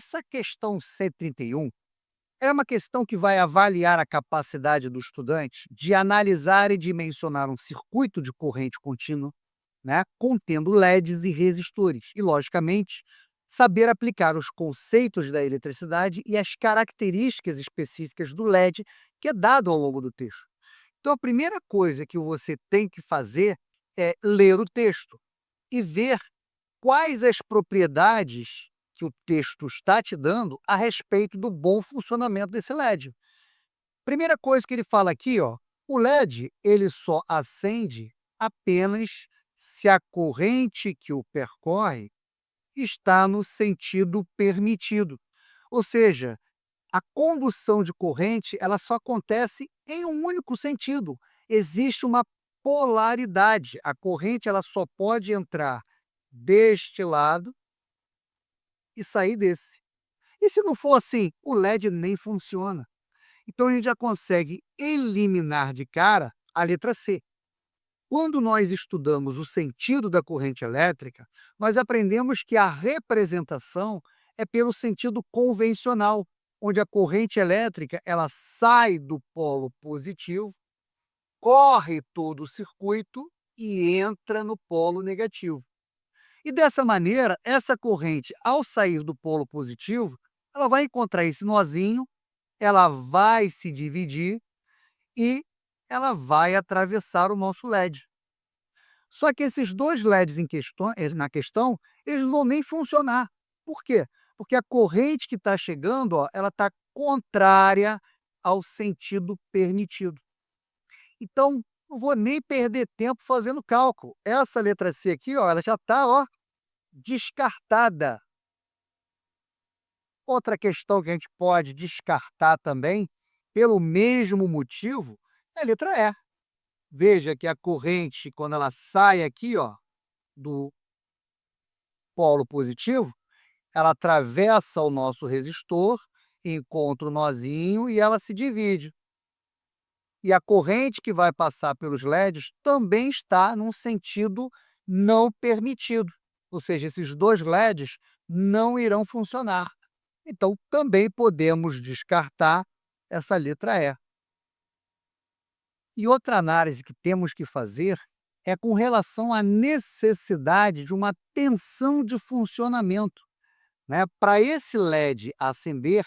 essa questão C31 é uma questão que vai avaliar a capacidade do estudante de analisar e dimensionar um circuito de corrente contínua, né, contendo LEDs e resistores, e, logicamente, saber aplicar os conceitos da eletricidade e as características específicas do LED que é dado ao longo do texto. Então, a primeira coisa que você tem que fazer é ler o texto e ver quais as propriedades que o texto está te dando a respeito do bom funcionamento desse LED. Primeira coisa que ele fala aqui, ó, o LED ele só acende apenas se a corrente que o percorre está no sentido permitido. Ou seja, a condução de corrente ela só acontece em um único sentido. Existe uma polaridade. A corrente ela só pode entrar deste lado e sair desse. E se não for assim, o LED nem funciona. Então a gente já consegue eliminar de cara a letra C. Quando nós estudamos o sentido da corrente elétrica, nós aprendemos que a representação é pelo sentido convencional, onde a corrente elétrica ela sai do polo positivo, corre todo o circuito e entra no polo negativo. E dessa maneira, essa corrente, ao sair do polo positivo, ela vai encontrar esse nozinho, ela vai se dividir e ela vai atravessar o nosso LED. Só que esses dois LEDs na questão, eles não vão nem funcionar. Por quê? Porque a corrente que está chegando, ó, ela está contrária ao sentido permitido. Então, não vou nem perder tempo fazendo cálculo. Essa letra C aqui, ó, ela já está, ó, descartada. Outra questão que a gente pode descartar também, pelo mesmo motivo, é a letra E. Veja que a corrente, quando ela sai aqui, ó, do polo positivo, ela atravessa o nosso resistor, encontra o nozinho e ela se divide. E a corrente que vai passar pelos LEDs também está num sentido não permitido. Ou seja, esses dois LEDs não irão funcionar. Então, também podemos descartar essa letra E. E outra análise que temos que fazer é com relação à necessidade de uma tensão de funcionamento, né? Para esse LED acender,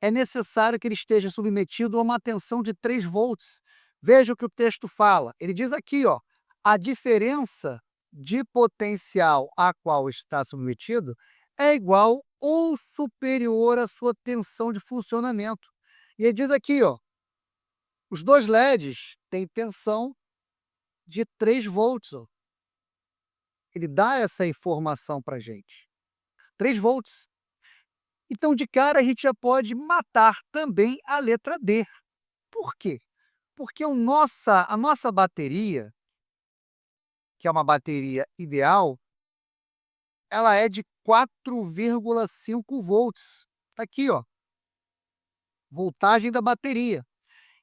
é necessário que ele esteja submetido a uma tensão de 3 volts. Veja o que o texto fala. Ele diz aqui, ó, a diferença de potencial a qual está submetido é igual ou superior à sua tensão de funcionamento. E ele diz aqui, ó, os dois LEDs têm tensão de 3 volts. Ó. Ele dá essa informação para a gente. 3 volts. Então, de cara, a gente já pode matar também a letra D. Por quê? Porque a nossa bateria, que é uma bateria ideal, ela é de 4,5 volts. Está aqui, ó, voltagem da bateria.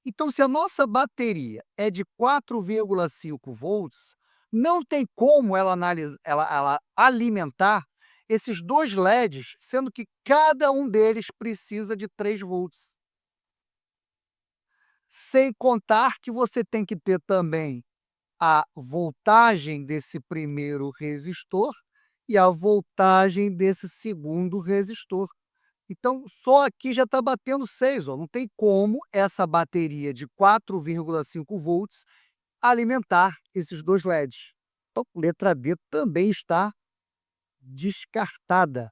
Então, se a nossa bateria é de 4,5 volts, não tem como ela alimentar esses dois LEDs, sendo que cada um deles precisa de 3 volts. Sem contar que você tem que ter também a voltagem desse primeiro resistor e a voltagem desse segundo resistor. Então, só aqui já está batendo 6, ó. Não tem como essa bateria de 4,5 volts alimentar esses dois LEDs. Então, letra D também está descartada.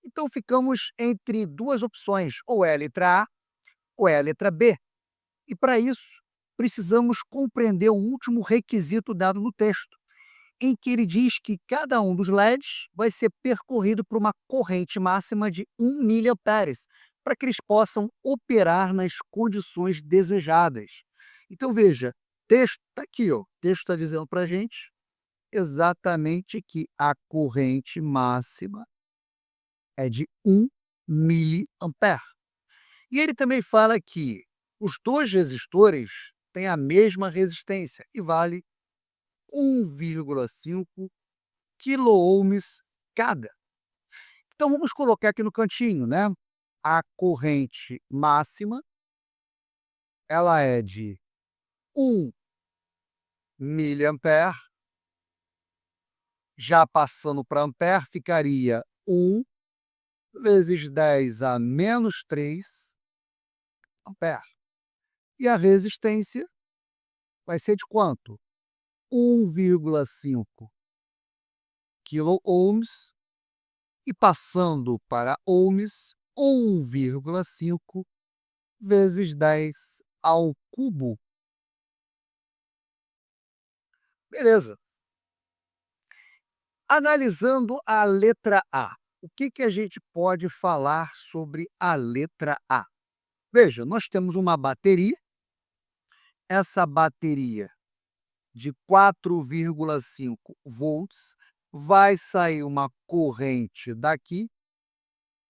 Então, ficamos entre duas opções, ou é a letra A ou é a letra B. E para isso, precisamos compreender o último requisito dado no texto, em que ele diz que cada um dos LEDs vai ser percorrido por uma corrente máxima de 1 miliamperes, para que eles possam operar nas condições desejadas. Então veja, texto está aqui, ó, o texto está dizendo para a gente exatamente que a corrente máxima é de 1 miliampere. E ele também fala que os dois resistores têm a mesma resistência e vale 1,5 quiloohms cada. Então vamos colocar aqui no cantinho, né, a corrente máxima, ela é de 1 mA, já passando para ampere, ficaria 1 vezes 10 a menos 3 ampere. E a resistência vai ser de quanto? 1,5 quiloohms e passando para ohms, 1,5 vezes 10 ao cubo. Beleza. Analisando a letra A, o que que a gente pode falar sobre a letra A? Veja, nós temos uma bateria, essa bateria de 4,5 volts, vai sair uma corrente daqui,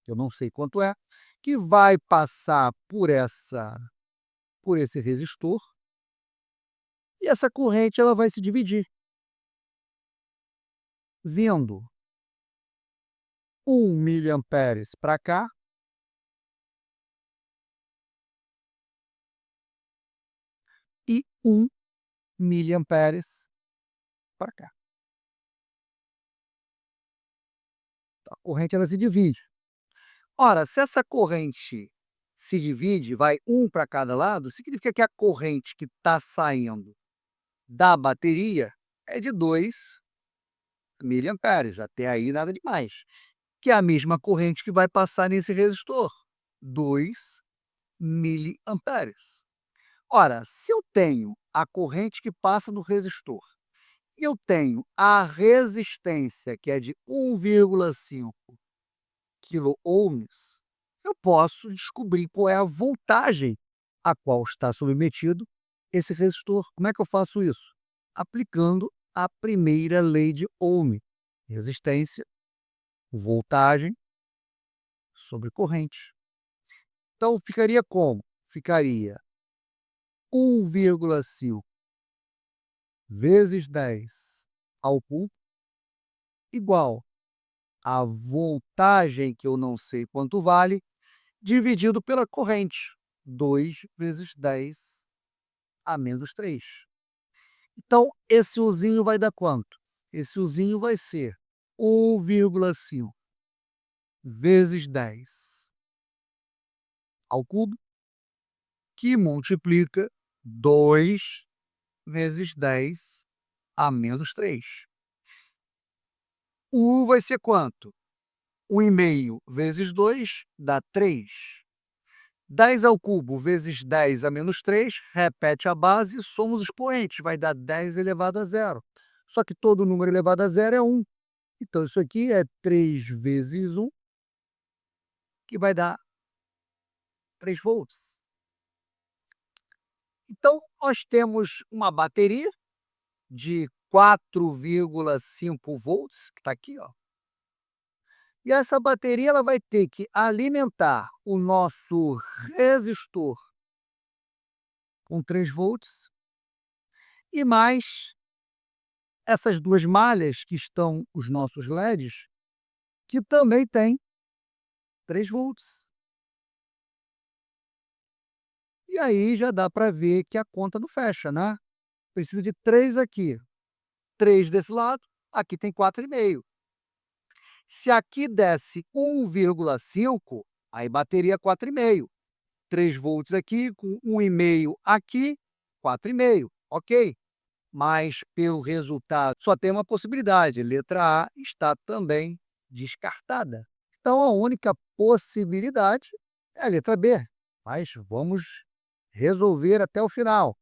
eu não sei quanto é, que vai passar por esse resistor, e essa corrente ela vai se dividir, vindo 1 mA para cá e 1 mA para cá. A corrente ela se divide. Ora, se essa corrente se divide, vai um para cada lado, significa que a corrente que está saindo da bateria é de 2 mA, até aí nada demais, que é a mesma corrente que vai passar nesse resistor, 2 mA. Ora, se eu tenho a corrente que passa no resistor e eu tenho a resistência, que é de 1,5 quiloohms, eu posso descobrir qual é a voltagem a qual está submetido esse resistor. Como é que eu faço isso? Aplicando a primeira lei de Ohm: resistência, voltagem sobre corrente. Então ficaria como? Ficaria 1,5 vezes 10 ao cubo igual a voltagem, que eu não sei quanto vale, dividido pela corrente, 2 vezes 10 a menos 3. Então, esse Uzinho vai dar quanto? Esse Uzinho vai ser 1,5 vezes 10 ao cubo, que multiplica 2 vezes 10 a menos 3. O U vai ser quanto? 1,5 vezes 2 dá 3. 10 ao cubo vezes 10 a menos 3, repete a base, soma os expoentes, vai dar 10 elevado a zero. Só que todo número elevado a zero é 1. Então, isso aqui é 3 vezes 1, que vai dar 3 volts. Então, nós temos uma bateria de 4,5 volts, que está aqui, ó. E essa bateria ela vai ter que alimentar o nosso resistor com 3 volts e mais essas duas malhas que estão os nossos LEDs, que também tem 3 volts. E aí já dá para ver que a conta não fecha, né? Precisa de 3 aqui, 3 desse lado, aqui tem 4,5. Se aqui desse 1,5, aí bateria 4,5. 3 volts aqui, com 1,5 aqui, 4,5, ok. Mas pelo resultado, só tem uma possibilidade, letra A está também descartada. Então a única possibilidade é a letra B, mas vamos resolver até o final.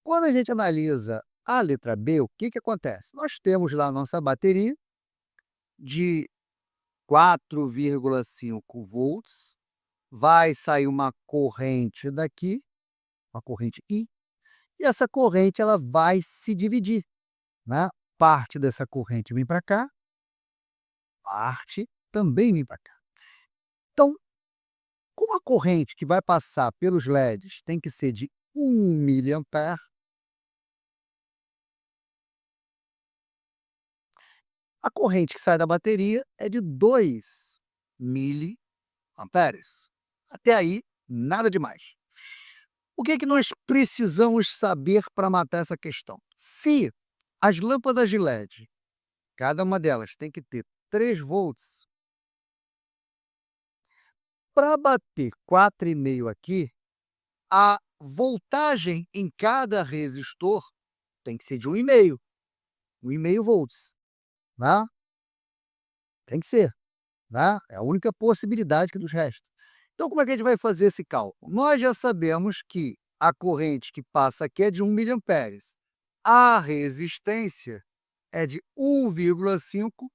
Quando a gente analisa a letra B, o que que acontece? Nós temos lá a nossa bateria de 4,5 volts, vai sair uma corrente daqui, uma corrente I, e essa corrente ela vai se dividir, né? Parte dessa corrente vem para cá, parte também vem para cá. Então, como a corrente que vai passar pelos LEDs tem que ser de 1 mA, a corrente que sai da bateria é de 2 miliamperes. Até aí, nada demais. O que é que nós precisamos saber para matar essa questão? Se as lâmpadas de LED, cada uma delas tem que ter 3 volts, para bater 4,5 aqui, a voltagem em cada resistor tem que ser de 1,5 volts, né? Tem que ser, né? É a única possibilidade que nos resta. Então, como é que a gente vai fazer esse cálculo? Nós já sabemos que a corrente que passa aqui é de 1 miliamperes. A resistência é de 1,5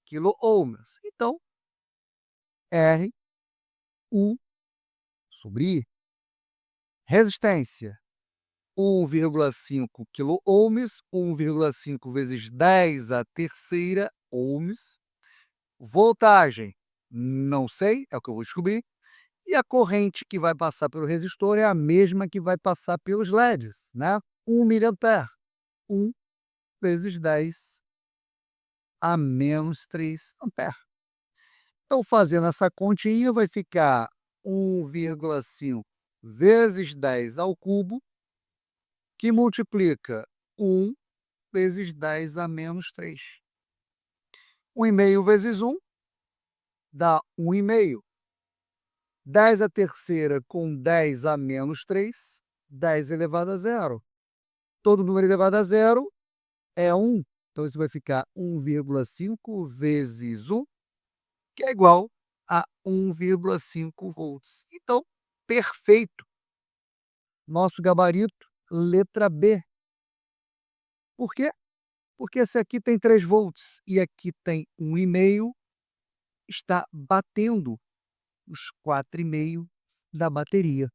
quiloohms. Então, R1 sobre I. Resistência, 1,5 quiloohms, 1,5 vezes 10 à terceira ohms. Voltagem, não sei, é o que eu vou descobrir. E a corrente que vai passar pelo resistor é a mesma que vai passar pelos LEDs, né? 1 miliampere. 1 vezes 10 a menos 3 ampere. Então, fazendo essa continha, vai ficar 1,5 vezes 10 ao cubo, que multiplica 1 vezes 10 a menos 3. 1,5 vezes 1 dá 1,5. 10 à terceira com 10 a menos 3, 10 elevado a zero. Todo número elevado a zero é 1. Então, isso vai ficar 1,5 vezes 1, que é igual a 1,5 volts. Então, perfeito. Nosso gabarito, letra B. Por quê? Porque esse aqui tem 3 volts e aqui tem 1,5, está batendo os 4,5 da bateria.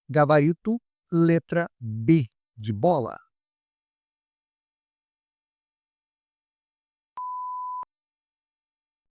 Gabarito, letra B de bola.